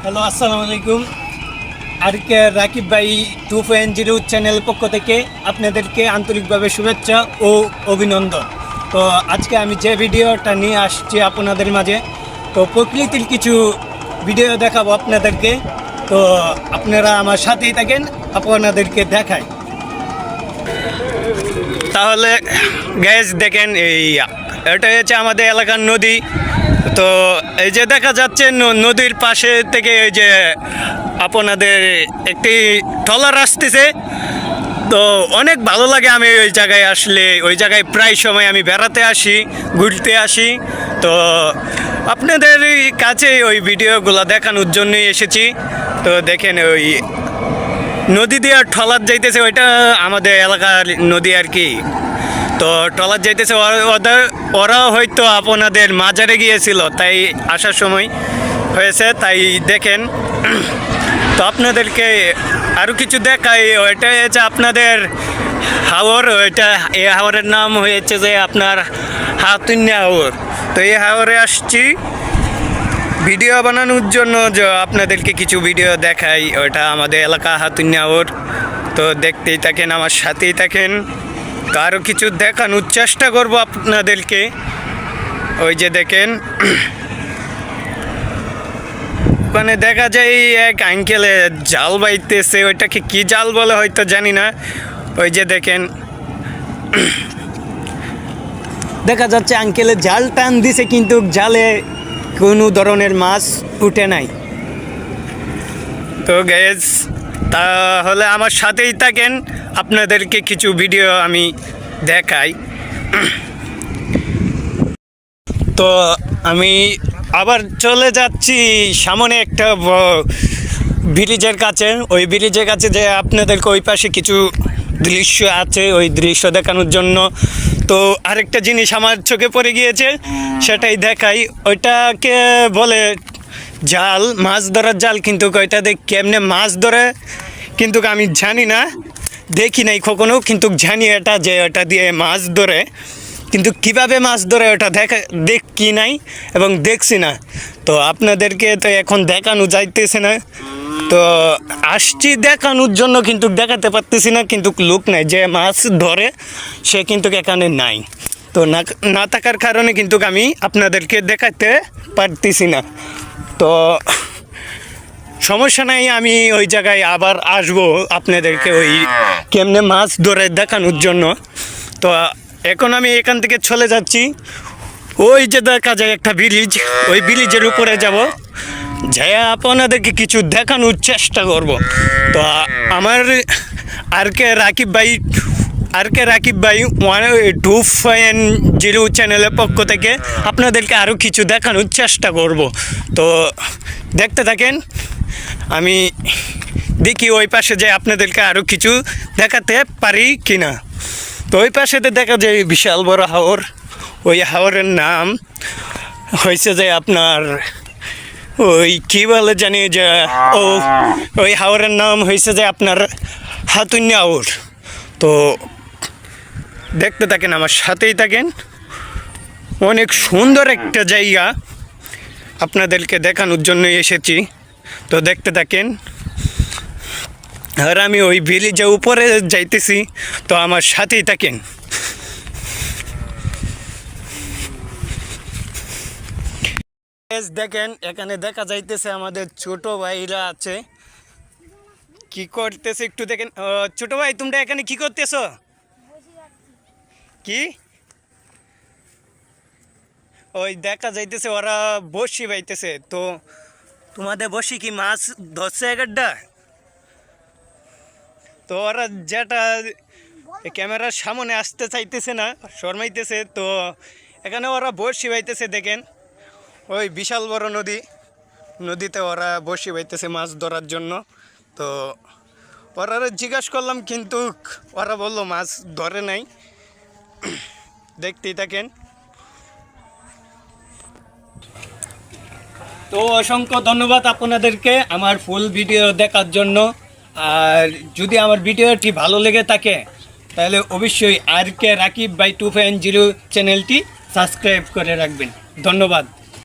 Hello, আসসালামু আলাইকুম। আর কে রাকিব ভাই 2.0 চ্যানেল পক্ষ থেকে আপনাদেরকে আন্তরিকভাবে শুভেচ্ছা ও অভিনন্দন। তো আজকে আমি যে ভিডিওটা নিয়ে আসছি আপনাদের মাঝে, তো প্রকৃতির কিছু ভিডিও দেখাবো আপনাদেরকে। তো আপনারা আমার সাথেই থাকেন, আপনাদেরকে দেখাই। তাহলে গ্যাস দেখেন, এটা হচ্ছে আমাদের এলাকার নদী। তো এই যে দেখা যাচ্ছে নদীর পাশে থেকে এই যে আপনাদের একটি ট্রলার আসতেছে। তো অনেক ভালো লাগে আমি ওই জায়গায় আসলে, ওই জায়গায় প্রায় সময় আমি বেড়াতে আসি, ঘুরতে আসি। তো আপনাদের কাছে ওই ভিডিওগুলো দেখানোর জন্যই এসেছি। তো দেখেন ওই নদী দিয়ে ট্রলার যাইতেছে, ওইটা আমাদের এলাকার নদী আর কি। তো ট্রলার যাইতেছে, ওরা হয়তো আপনাদের মাজারে গিয়েছিল, তাই আসার সময় হয়েছে, তাই দেখেন। তো আপনাদেরকে আরও কিছু দেখাই। ওইটা হচ্ছে আপনাদের হাওর। ওইটা এই হাওরের নাম হয়েছে যে আপনার হাতুন্যা হাওর। তো এই হাওরে আসছি ভিডিও বানানোর জন্য, যে আপনাদেরকে কিছু ভিডিও দেখাই। ওইটা আমাদের এলাকা হাতুন্যা হাওর। তো দেখতেই থাকেন, আমার সাথেই থাকেন। তো আরও কিছু দেখানোর চেষ্টা করব আপনাদেরকে। ওই যে দেখেন, ওখানে দেখা যায় এক আঙ্কেলে জাল বাইতেছে। ওইটাকে কি জাল বলে হয়তো জানি না। ওই যে দেখেন, দেখা যাচ্ছে আঙ্কেলে জাল টান দিছে, কিন্তু জালে কোনো ধরনের মাছ উঠে নাই। তো গ্যাস, তাহলে আমার সাথেই থাকেন, আপনাদেরকে কিছু ভিডিও আমি দেখাই। তো আমি আবার চলে যাচ্ছি সামনে একটা ব্রিজের কাছে। ওই ব্রিজের কাছে যে আপনাদেরকে ওই পাশে কিছু দৃশ্য আছে, ওই দৃশ্য দেখানোর জন্য। তো আরেকটা জিনিস আমার চোখে পড়ে গিয়েছে, সেটাই দেখাই। ওইটাকে বলে জাল, মাছ ধরার জাল। কিন্তু ওইটা দেখ কেমনে মাছ ধরে কিন্তু আমি জানি না, দেখি নাই কখনো, কিন্তু জানি এটা যে ওটা দিয়ে মাছ ধরে। কিন্তু কিভাবে মাছ ধরে ওটা দেখি নাই এবং দেখছি না। তো আপনাদেরকে তো এখন দেখানো যাইতেছে না। তো আসছি দেখানোর জন্য, কিন্তু দেখাতে পারতেছি না, কিন্তু লোক নাই যে মাছ ধরে, সে কিন্তু এখানে নাই। তো না থাকার কারণে কিন্তু আমি আপনাদেরকে দেখাতে পারতেছি না। তো সমস্যা নাই, আমি ওই জায়গায় আবার আসবো আপনাদেরকে ওই কেমনে মাছ ধরে দেখানোর জন্য। তো এখন আমি এখান থেকে চলে যাচ্ছি। ওই যে দেখা যায় একটা ব্রিজ, ওই ব্রিজের উপরে যাব, যাই আপনাদেরকে কিছু দেখানোর চেষ্টা করব। তো আমার আর কে রাকিব ভাই 2.0 চ্যানেলের পক্ষ থেকে আপনাদেরকে আরও কিছু দেখানোর চেষ্টা করব। তো দেখতে থাকেন, আমি দেখি ওই পাশে যে আপনাদেরকে আরও কিছু দেখাতে পারি কিনা। তো ওই পাশেতে দেখা যায় বিশাল বড় হাওর। ওই হাওরের নাম হয়েছে যে আপনার ওই কী বলে জানি যে, ওই হাওরের নাম হয়েছে যে আপনার হাতুন্যা হাওর। তো দেখতে থাকেন, আমার সাথেই থাকেন। অনেক সুন্দর একটা জায়গা, আপনাদেরকে দেখানোর জন্যই এসেছি। তো দেখতে থাকেন। আর আমি ওই ব্রিজের উপরে যাইতেছি, তো আমার সাথেই থাকেন। দেখেন, এখানে দেখা যাইতেছে আমাদের ছোট ভাইরা আছে, কি করতেছে একটু দেখেন। ছোট ভাই, তোমরা এখানে কি করতেছ? কি ওই দেখা যাইতেছে ওরা বসি বাইতেছে। তো তোমাদের বসি কি মাছ ধরছে এগারটা? তো ওরা যেটা ক্যামেরার সামনে আসতে চাইতেছে না, শর্মাইতেছে। তো এখানে ওরা বসি বাইতেছে, দেখেন ওই বিশাল বড় নদীতে ওরা বসি বাইতেছে মাছ ধরার জন্য। তো ওরা জিজ্ঞাসা করলাম, কিন্তু ওরা বললো মাছ ধরে নাই। দেখতেই থাকেন। তো অসংখ্য ধন্যবাদ আপনাদেরকে আমার ফুল ভিডিও দেখার জন্য। আর যদি আমার ভিডিওটি ভালো লেগে থাকে, তাহলে অবশ্যই আর কে রাকিব ভাই 2.0 চ্যানেলটি সাবস্ক্রাইব করে রাখবেন। ধন্যবাদ।